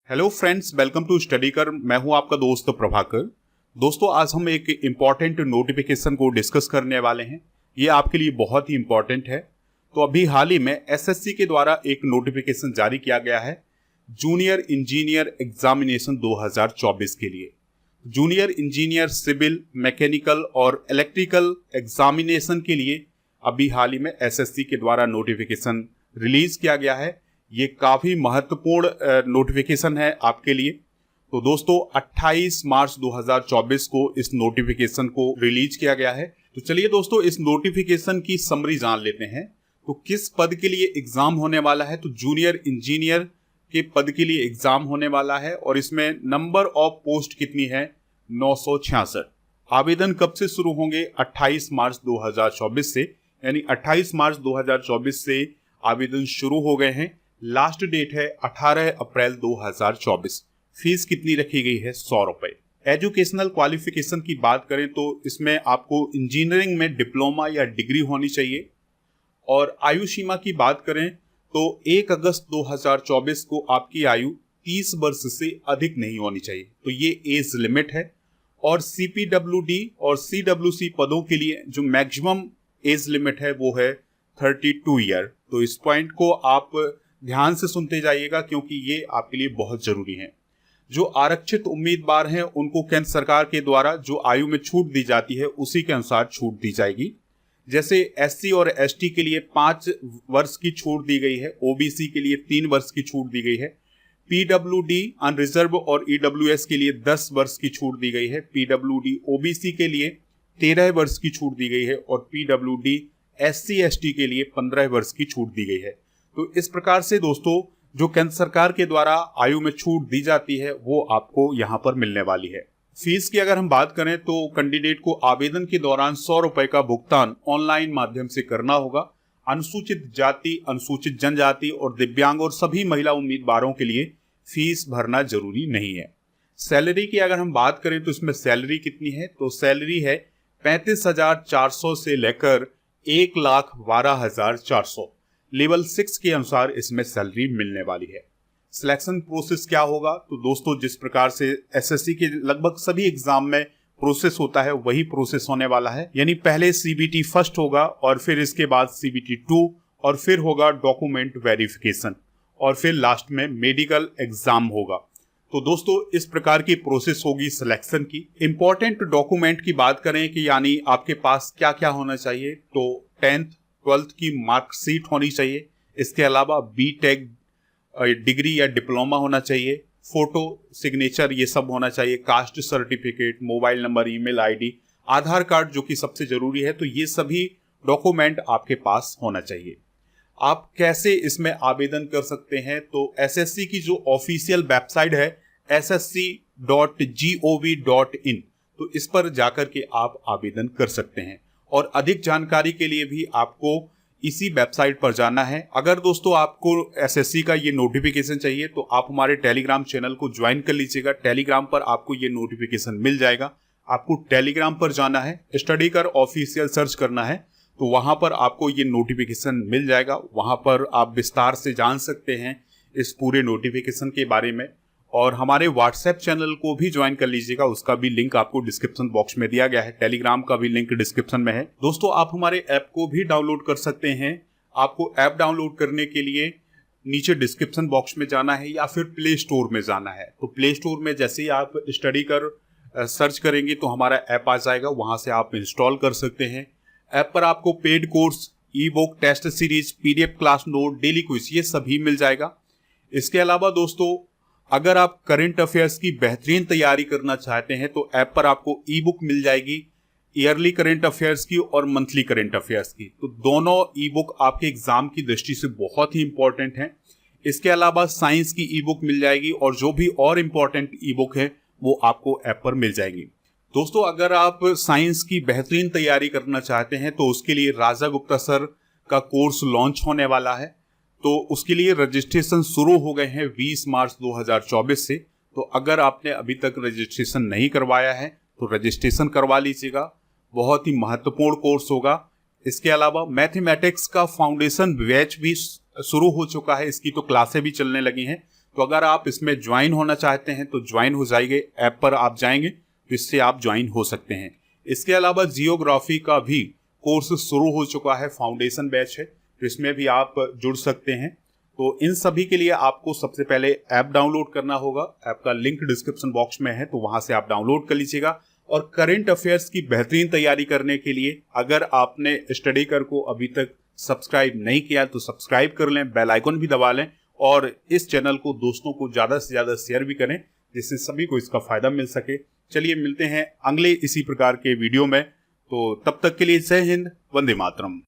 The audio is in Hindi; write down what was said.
Hello friends, welcome to study Kar. मैं हूं आपका दोस्त प्रभाकर। दोस्तों, आज हम एक इम्पॉर्टेंट नोटिफिकेशन को डिस्कस करने वाले हैं। ये आपके लिए बहुत ही इम्पॉर्टेंट है। तो अभी हाल ही में एसएससी के द्वारा एक नोटिफिकेशन जारी किया गया है जूनियर इंजीनियर एग्जामिनेशन 2024 के लिए। जूनियर इंजीनियर सिविल, मैकेनिकल और इलेक्ट्रिकल एग्जामिनेशन के लिए अभी हाल ही में एसएससी के द्वारा नोटिफिकेशन रिलीज किया गया है। ये काफ़ी महत्वपूर्ण नोटिफिकेशन है आपके लिए। तो दोस्तों, 28 मार्च 2024 को इस नोटिफिकेशन को रिलीज किया गया है। तो चलिए दोस्तों, इस नोटिफिकेशन की समरी जान लेते हैं। तो किस पद के लिए एग्जाम होने वाला है? तो जूनियर इंजीनियर के पद के लिए एग्जाम होने वाला है और इसमें नंबर ऑफ पोस्ट कितनी है? 966। आवेदन कब से शुरू होंगे? 28 मार्च 2024 से, यानी 28 मार्च 2024 से आवेदन शुरू हो गए हैं। लास्ट डेट है 18 अप्रैल 2024। फीस कितनी रखी गई है? 100 रुपए। एजुकेशनल क्वालिफिकेशन की बात करें तो इसमें आपको इंजीनियरिंग में डिप्लोमा या डिग्री होनी चाहिए। और आयु सीमा की बात करें तो 1 अगस्त 2024 को आपकी आयु 30 वर्ष से अधिक नहीं होनी चाहिए। तो ये एज लिमिट है। और CPWD और CWC पदों के लिए जो मैक्सिमम एज लिमिट है वो है 32 ईयर। तो इस पॉइंट को आप ध्यान से सुनते जाइएगा क्योंकि ये आपके लिए बहुत जरूरी है। जो आरक्षित उम्मीदवार हैं उनको केंद्र सरकार के द्वारा जो आयु में छूट दी जाती है उसी के अनुसार छूट दी जाएगी। जैसे SC और ST के लिए 5 वर्ष की छूट दी गई है, OBC के लिए 3 वर्ष की छूट दी गई है, PWD अनरिजर्व और EWS के लिए 10 वर्ष की छूट दी गई है, PWD OBC के लिए 13 वर्ष की छूट दी गई है और PWD SC ST के लिए 15 वर्ष की छूट दी गई है। तो इस प्रकार से दोस्तों, जो केंद्र सरकार के द्वारा आयु में छूट दी जाती है वो आपको यहां पर मिलने वाली है। फीस की अगर हम बात करें तो कैंडिडेट को आवेदन के दौरान 100 रुपए का भुगतान ऑनलाइन माध्यम से करना होगा। अनुसूचित जाति, अनुसूचित जनजाति और दिव्यांग और सभी महिला उम्मीदवारों के लिए फीस भरना जरूरी नहीं है। सैलरी की अगर हम बात करें तो इसमें सैलरी कितनी है? तो सैलरी है 35,400 से लेकर 1,12,400। लेवल 6 के अनुसार इसमें सैलरी मिलने वाली है। सिलेक्शन प्रोसेस क्या होगा? तो दोस्तों, जिस प्रकार से एसएससी के लगभग सभी एग्जाम में प्रोसेस होता है वही प्रोसेस होने वाला है। यानी पहले CBT फर्स्ट होगा और फिर इसके बाद CBT 2 और फिर होगा डॉक्यूमेंट वेरिफिकेशन और फिर लास्ट में मेडिकल एग्जाम होगा। तो दोस्तों, इस प्रकार की प्रोसेस होगी सिलेक्शन की। इंपॉर्टेंट डॉक्यूमेंट की बात करें कि यानी आपके पास क्या क्या होना चाहिए, तो 10th 12th की मार्कशीट होनी चाहिए। इसके अलावा BTech डिग्री या डिप्लोमा होना चाहिए, फोटो, सिग्नेचर ये सब होना चाहिए, caste certificate, mobile number, email ID, आधार कार्ड जो कि सबसे जरूरी है। तो ये सभी डॉक्यूमेंट आपके पास होना चाहिए। आप कैसे इसमें आवेदन कर सकते हैं? तो एसएससी की जो ऑफिशियल वेबसाइट है ssc.gov.in, तो इस पर जाकर के आप आवेदन कर सकते हैं। और अधिक जानकारी के लिए भी आपको इसी वेबसाइट पर जाना है। अगर दोस्तों आपको एसएससी का ये नोटिफिकेशन चाहिए तो आप हमारे टेलीग्राम चैनल को ज्वाइन कर लीजिएगा। टेलीग्राम पर आपको ये नोटिफिकेशन मिल जाएगा। आपको टेलीग्राम पर जाना है, स्टडी कर ऑफिशियल सर्च करना है, तो वहां पर आपको ये नोटिफिकेशन मिल जाएगा। वहां पर आप विस्तार से जान सकते हैं इस पूरे नोटिफिकेशन के बारे में। और हमारे व्हाट्सएप चैनल को भी ज्वाइन कर लीजिएगा, उसका भी लिंक आपको डिस्क्रिप्शन बॉक्स में दिया गया है। टेलीग्राम का भी लिंक डिस्क्रिप्शन में है। दोस्तों, आप हमारे ऐप को भी डाउनलोड कर सकते हैं। आपको ऐप डाउनलोड करने के लिए नीचे डिस्क्रिप्शन बॉक्स में जाना है या फिर प्ले स्टोर में जाना है। तो प्ले स्टोर में जैसे ही आप स्टडी कर सर्च करेंगे तो हमारा ऐप आ जाएगा, वहां से आप इंस्टॉल कर सकते हैं। ऐप पर आपको paid course, e book, test series, PDF class note, daily quiz ये सभी मिल जाएगा। इसके अलावा दोस्तों, अगर आप करंट अफेयर्स की बेहतरीन तैयारी करना चाहते हैं तो ऐप पर आपको ई बुक मिल जाएगी, ईयरली करंट अफेयर्स की और मंथली करंट अफेयर्स की। तो दोनों ई बुक आपके एग्जाम की दृष्टि से बहुत ही इंपॉर्टेंट हैं। इसके अलावा साइंस की ई बुक मिल जाएगी और जो भी और इम्पोर्टेंट ई बुक है वो आपको ऐप पर मिल जाएगी। दोस्तों, अगर आप साइंस की बेहतरीन तैयारी करना चाहते हैं तो उसके लिए राजा गुप्ता सर का कोर्स लॉन्च होने वाला है। तो उसके लिए रजिस्ट्रेशन शुरू हो गए हैं 20 मार्च 2024 से। तो अगर आपने अभी तक रजिस्ट्रेशन नहीं करवाया है तो रजिस्ट्रेशन करवा लीजिएगा। बहुत ही महत्वपूर्ण कोर्स होगा। इसके अलावा मैथमेटिक्स का फाउंडेशन बैच भी शुरू हो चुका है, इसकी तो क्लासें भी चलने लगी हैं। तो अगर आप इसमें ज्वाइन होना चाहते हैं तो ज्वाइन हो जाइए, ऐप पर आप जाएंगे तो इससे आप ज्वाइन हो सकते हैं। इसके अलावा जियोग्राफी का भी कोर्स शुरू हो चुका है, फाउंडेशन बैच है, तो इसमें भी आप जुड़ सकते हैं। तो इन सभी के लिए आपको सबसे पहले ऐप डाउनलोड करना होगा। ऐप का लिंक डिस्क्रिप्शन बॉक्स में है, तो वहां से आप डाउनलोड कर लीजिएगा। और करंट अफेयर्स की बेहतरीन तैयारी करने के लिए अगर आपने स्टडीकर को अभी तक सब्सक्राइब नहीं किया तो सब्सक्राइब कर लें, बेल आइकन भी दबा लें और इस चैनल को दोस्तों को ज़्यादा से ज़्यादा शेयर भी करें, जिससे सभी को इसका फायदा मिल सके। चलिए मिलते हैं अगले इसी प्रकार के वीडियो में, तो तब तक के लिए जय हिंद, वंदे मातरम।